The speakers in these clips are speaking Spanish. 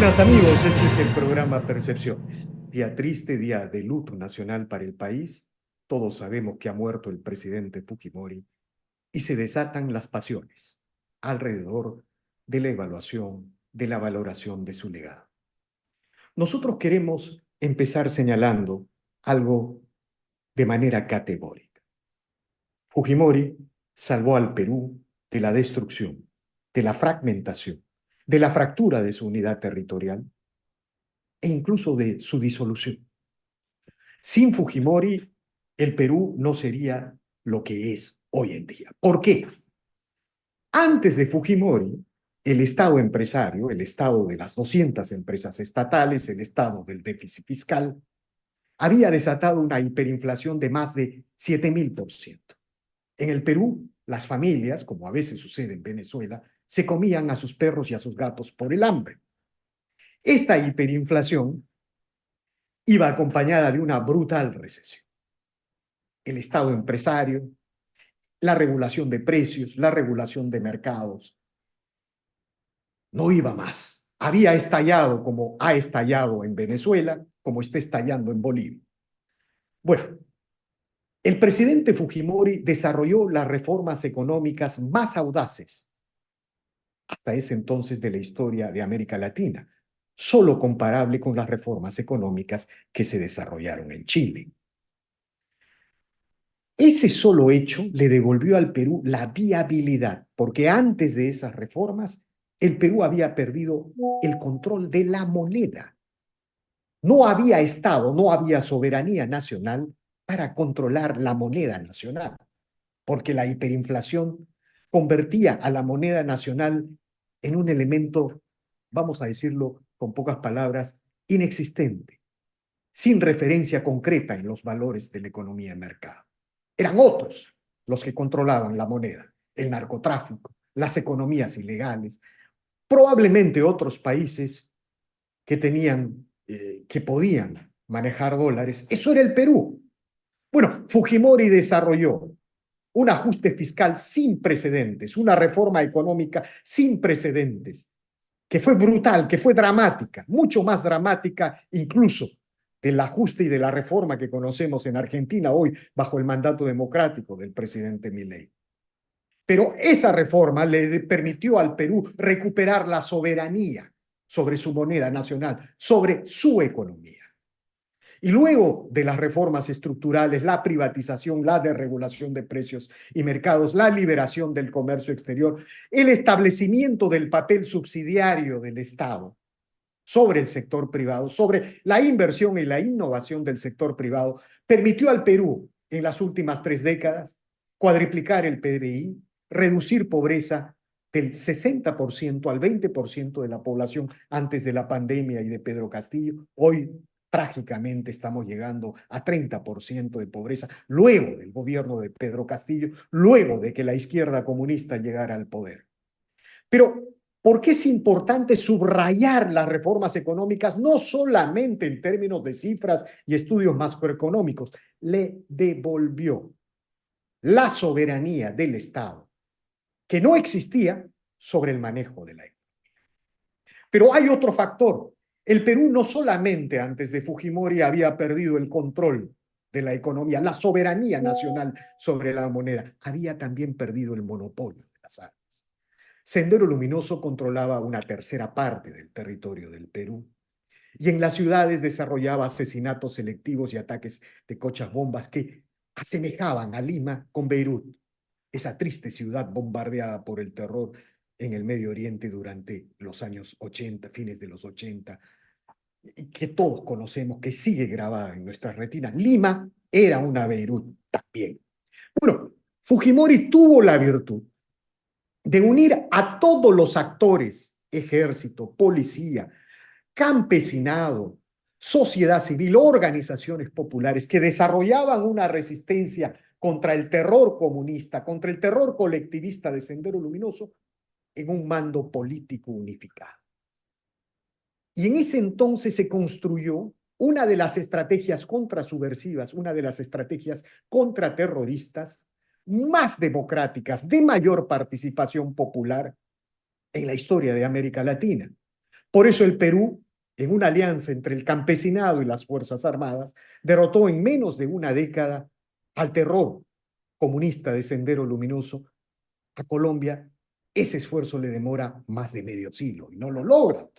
Buenas amigos, este es el programa Percepciones. Día triste, día de luto nacional para el país. Todos sabemos que ha muerto el presidente Fujimori y se desatan las pasiones alrededor de la evaluación, de la valoración de su legado. Nosotros queremos empezar señalando algo de manera categórica. Fujimori salvó al Perú de la destrucción, de la fragmentación, de la fractura de su unidad territorial e incluso de su disolución. Sin Fujimori, el Perú no sería lo que es hoy en día. ¿Por qué? Antes de Fujimori, el Estado empresario, el Estado de las 200 empresas estatales, el Estado del déficit fiscal, había desatado una hiperinflación de más de 7.000%. En el Perú, las familias, como a veces sucede en Venezuela, se comían a sus perros y a sus gatos por el hambre. Esta hiperinflación iba acompañada de una brutal recesión. El Estado empresario, la regulación de precios, la regulación de mercados, no iba más. Había estallado como ha estallado en Venezuela, como está estallando en Bolivia. Bueno, el presidente Fujimori desarrolló las reformas económicas más audaces hasta ese entonces de la historia de América Latina, solo comparable con las reformas económicas que se desarrollaron en Chile. Ese solo hecho le devolvió al Perú la viabilidad, porque antes de esas reformas, el Perú había perdido el control de la moneda. No había Estado, no había soberanía nacional para controlar la moneda nacional, porque la hiperinflación convertía a la moneda nacional en un elemento, vamos a decirlo con pocas palabras, inexistente, sin referencia concreta en los valores de la economía de mercado. Eran otros los que controlaban la moneda, el narcotráfico, las economías ilegales, probablemente otros países que tenían, que podían manejar dólares. Eso era el Perú. Bueno, Fujimori desarrolló un ajuste fiscal sin precedentes, una reforma económica sin precedentes, que fue brutal, que fue dramática, mucho más dramática incluso del ajuste y de la reforma que conocemos en Argentina hoy bajo el mandato democrático del presidente Milei. Pero esa reforma le permitió al Perú recuperar la soberanía sobre su moneda nacional, sobre su economía. Y luego de las reformas estructurales, la privatización, la desregulación de precios y mercados, la liberación del comercio exterior, el establecimiento del papel subsidiario del Estado sobre el sector privado, sobre la inversión y la innovación del sector privado, permitió al Perú en las últimas 3 décadas cuadriplicar el PBI, reducir pobreza del 60% al 20% de la población antes de la pandemia y de Pedro Castillo. Hoy, trágicamente, estamos llegando a 30% de pobreza, luego del gobierno de Pedro Castillo, luego de que la izquierda comunista llegara al poder. Pero, ¿por qué es importante subrayar las reformas económicas, no solamente en términos de cifras y estudios macroeconómicos? Le devolvió la soberanía del Estado, que no existía, sobre el manejo de la economía. Pero hay otro factor. El Perú no solamente antes de Fujimori había perdido el control de la economía, la soberanía nacional sobre la moneda, había también perdido el monopolio de las armas. Sendero Luminoso controlaba una tercera parte del territorio del Perú y en las ciudades desarrollaba asesinatos selectivos y ataques de cochas bombas que asemejaban a Lima con Beirut, esa triste ciudad bombardeada por el terror en el Medio Oriente durante los años 80, fines de los 80, que todos conocemos, que sigue grabada en nuestras retinas. Lima era una Beirut también. Bueno, Fujimori tuvo la virtud de unir a todos los actores, ejército, policía, campesinado, sociedad civil, organizaciones populares que desarrollaban una resistencia contra el terror comunista, contra el terror colectivista de Sendero Luminoso, en un mando político unificado. Y en ese entonces se construyó una de las estrategias contrasubversivas, una de las estrategias contraterroristas más democráticas, de mayor participación popular en la historia de América Latina. Por eso el Perú, en una alianza entre el campesinado y las Fuerzas Armadas, derrotó en menos de una década al terror comunista de Sendero Luminoso. A Colombia ese esfuerzo le demora más de medio siglo y no lo logra.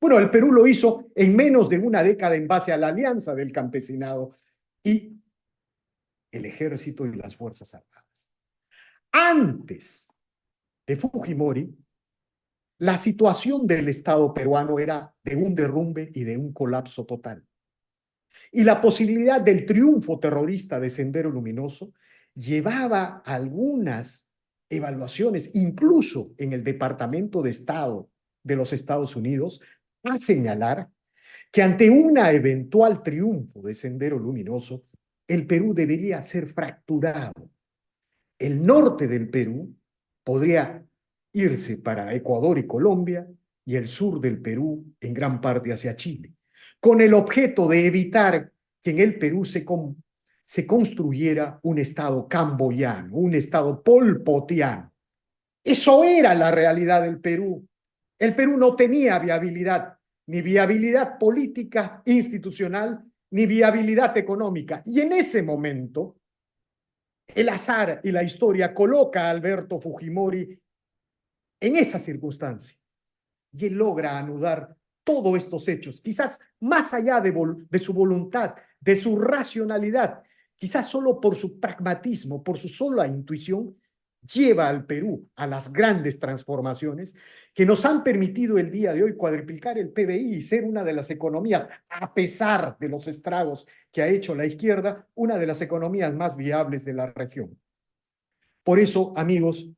Bueno, el Perú lo hizo en menos de una década en base a la alianza del campesinado y el ejército y las Fuerzas Armadas. Antes de Fujimori, la situación del Estado peruano era de un derrumbe y de un colapso total. Y la posibilidad del triunfo terrorista de Sendero Luminoso llevaba algunas evaluaciones, incluso en el Departamento de Estado de los Estados Unidos, a señalar que ante una eventual triunfo de Sendero Luminoso, el Perú debería ser fracturado. El norte del Perú podría irse para Ecuador y Colombia y el sur del Perú en gran parte hacia Chile, con el objeto de evitar que en el Perú se construyera un Estado camboyano, un Estado polpotiano. Eso era la realidad del Perú. El Perú no tenía viabilidad, ni viabilidad política, institucional, ni viabilidad económica. Y en ese momento, el azar y la historia coloca a Alberto Fujimori en esa circunstancia. Y él logra anudar todos estos hechos, quizás más allá de su voluntad, de su racionalidad, quizás solo por su pragmatismo, por su sola intuición, lleva al Perú a las grandes transformaciones que nos han permitido el día de hoy cuadruplicar el PBI y ser una de las economías, a pesar de los estragos que ha hecho la izquierda, una de las economías más viables de la región. Por eso, amigos,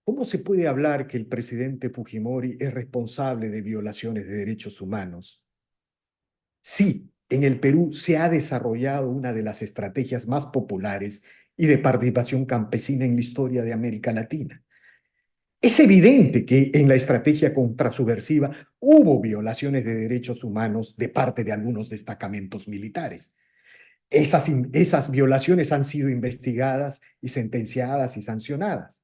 ¿cómo se puede hablar que el presidente Fujimori es responsable de violaciones de derechos humanos? Sí, en el Perú se ha desarrollado una de las estrategias más populares y de participación campesina en la historia de América Latina. Es evidente que en la estrategia contrasubversiva hubo violaciones de derechos humanos de parte de algunos destacamentos militares. Esas violaciones han sido investigadas y sentenciadas y sancionadas.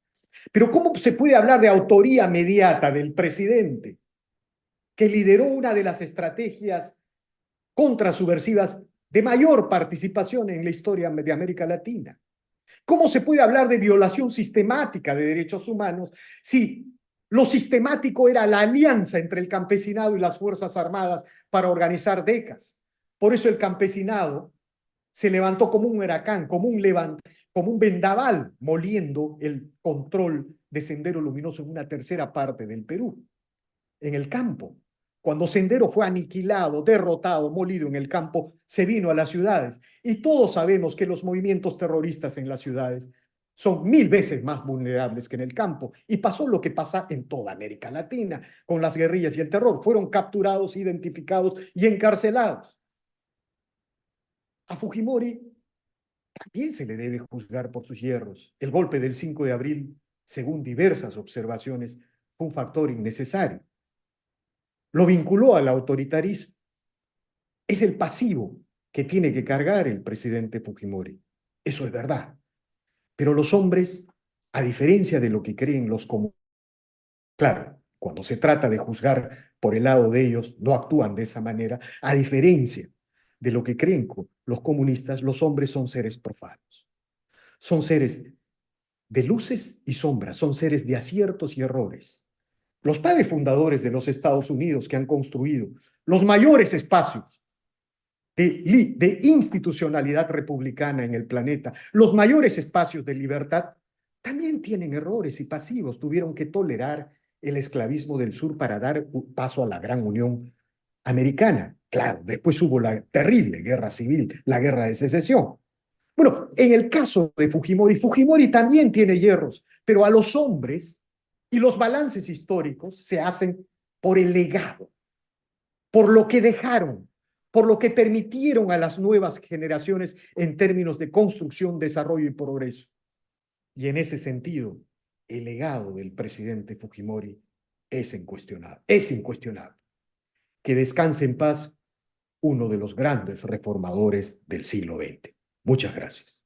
Pero ¿cómo se puede hablar de autoría mediata del presidente que lideró una de las estrategias contrasubversivas de mayor participación en la historia de América Latina? ¿Cómo se puede hablar de violación sistemática de derechos humanos si lo sistemático era la alianza entre el campesinado y las Fuerzas Armadas para organizar DECAS? Por eso el campesinado se levantó como un huracán, como un vendaval, moliendo el control de Sendero Luminoso en una tercera parte del Perú, en el campo. Cuando Sendero fue aniquilado, derrotado, molido en el campo, se vino a las ciudades. Y todos sabemos que los movimientos terroristas en las ciudades son 1000 veces más vulnerables que en el campo. Y pasó lo que pasa en toda América Latina, con las guerrillas y el terror. Fueron capturados, identificados y encarcelados. A Fujimori también se le debe juzgar por sus hierros. El golpe del 5 de abril, según diversas observaciones, fue un factor innecesario. Lo vinculó al autoritarismo. Es el pasivo que tiene que cargar el presidente Fujimori. Eso es verdad. Pero los hombres, a diferencia de lo que creen los comunistas, claro, cuando se trata de juzgar por el lado de ellos, no actúan de esa manera. A diferencia de lo que creen los comunistas, los hombres son seres profanos. Son seres de luces y sombras, son seres de aciertos y errores. Los padres fundadores de los Estados Unidos que han construido los mayores espacios de institucionalidad republicana en el planeta, los mayores espacios de libertad, también tienen errores y pasivos. Tuvieron que tolerar el esclavismo del sur para dar paso a la gran Unión Americana. Claro, después hubo la terrible guerra civil, la guerra de secesión. Bueno, en el caso de Fujimori, Fujimori también tiene hierros, pero a los hombres y los balances históricos se hacen por el legado, por lo que dejaron, por lo que permitieron a las nuevas generaciones en términos de construcción, desarrollo y progreso. Y en ese sentido, el legado del presidente Fujimori es incuestionable, es incuestionable. Que descanse en paz uno de los grandes reformadores del siglo XX. Muchas gracias.